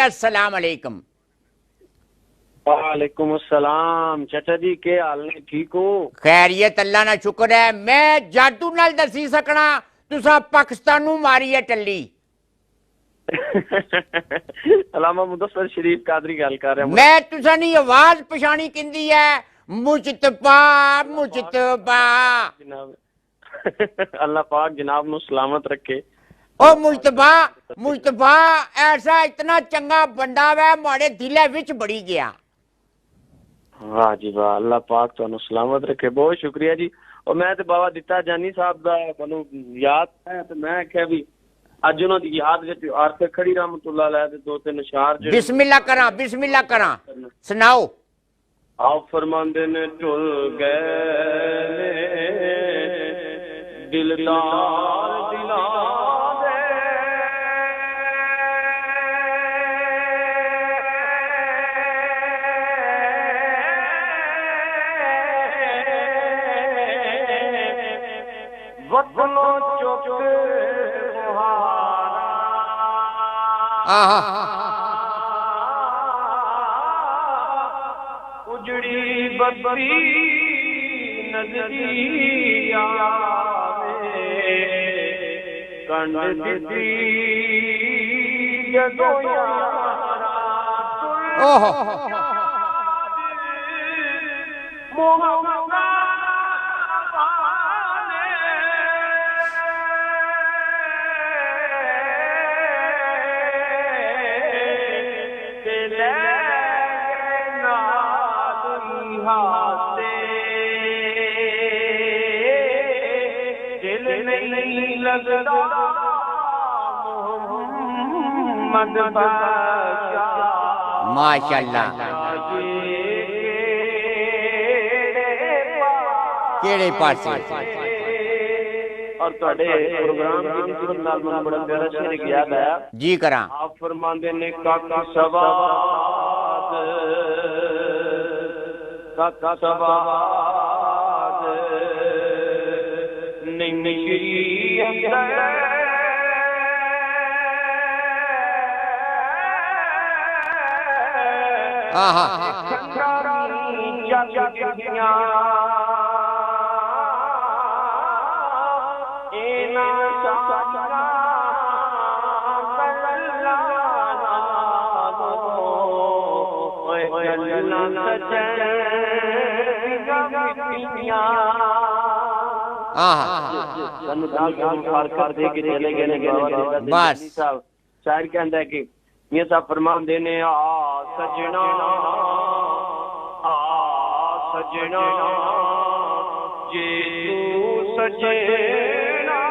अस्सलाम अलैकुम। वालेकुम अस्सलाम। चाचा जी के हाल ने, ठीक हो? खैरियत अल्लाह ना शुक्र है। मैं जादू नाल दसी सकना तुसा पाकिस्तान नू मारी है टल्ली। अलामा मुदस्सिर शरीफ कादरी गल कर रहा हूं। मैं तुसा नी आवाज पछानी किंदी है, मुजतबा मुजतबा। अल्लाह पाक जनाब नु सलामत रखे। ओ मुजतबा मुजतबा ऐसा इतना चंगा बंदा वै माड़े दिले विच बड़ी गया। वाह जी वाह, अल्लाह पाक तुहानू सलामत रखे। बहुत शुक्रिया जी। और मैं तो बाबा दिता जानी साहब दा मैनू याद है, तो मैं आख्या भी अज उन्हां दी याद विच आरते खड़ी रहमतुल्लाह अलैह दे दो तीन अशार जो बिस्मिल्लाह करा सुनाओ। आप फरमांदे ने झुल गए दिलदार दिला वतनो चुक उजड़ी बत्ती नजरी आवे कंड दी जदो यारा मोहब्बत माशाअल्लाह। केड़े पासे और ਤੁਹਾਡੇ प्रोग्राम की निस्बत नाल मैं बड़ा प्यारा शेर याद आया जी करा। आप फरमांदे ने काका सवाद नहीं अंदर बस शायर कहता है कि मियां साहब फरमाते ने आ सजना जे तू सजना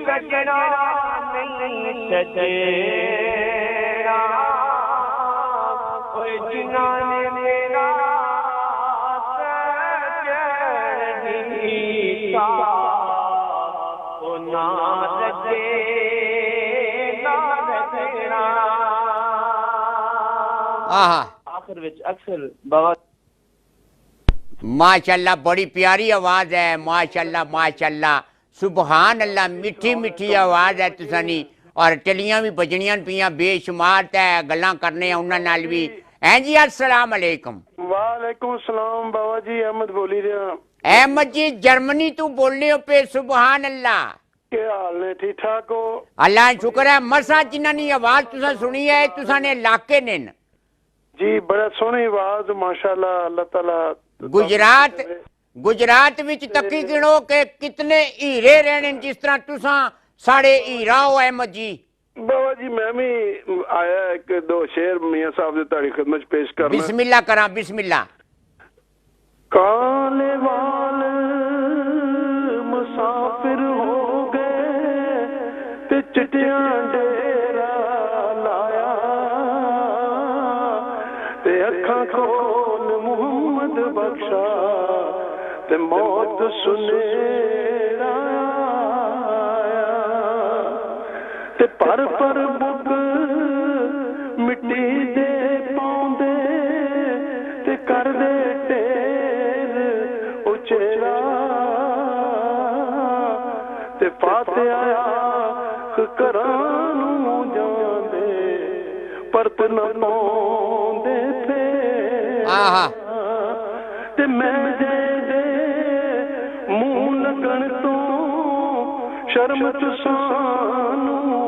सजना नहीं सजेरा ओए जिना ने मेरा सजना ओ ना रजे ना रजना आखिर विच अक्सर बाबा माशाअल्लाह बड़ी प्यारी आवाज है। माशाअल्लाह माशाअल्लाह सुबहान अल्लाह। मिठी मिठी आवाज है तुसानी और टलियां भी बजनियां पियां बेशुमार तै गल्लां करने उन्हां नाल भी। हैं जी अस्सलाम अलैकुम। वालेकुम सलाम बाबा जी, अहमद बोली रहा। अहमद जी जर्मनी तू बोलने हो पे। सुबहान अल्लाह। के हाल ने, ठीक ठाक हो? अल्लाह शुक्र है। मसा जिन्हां दी आवाज तुसा सुनी है तुसा ने इलाके ने जी, बड़ा सोहनी आवाज माशाअल्लाह। अल्लाह ताला गुजरात विच तकी गिनो के कितने हीरे रहने जिस तरह तुसा साढ़े हीरा हो अहमद जी। बाबा जी मैं भी आया एक दो शेर मियां साहब की ताड़ी खिदमत पेश करना। बिस्मिल्लाह करा बिस्मिल्लाह। काले वाल मुसाफिर हो गए ते चिटिया डेरा लाया ते अखा खोल मुहम्मद बख्शा ते मौत सुनेरा ते पर बुक मिट्टी दे पाउंदे ते कर दे टेर ਘਰਾਂ ਨੂੰ ਜਾਂਦੇ ਪਰਤ ਨਾ ਪਾਉਂਦੇ ਥੇ ਆਹਾ ਤੇ ਮੈਂ ਦੇ ਮੂੰਹ ਲੱਗਣ ਤੋਂ ਸ਼ਰਮ ਚ ਸਾਨੂੰ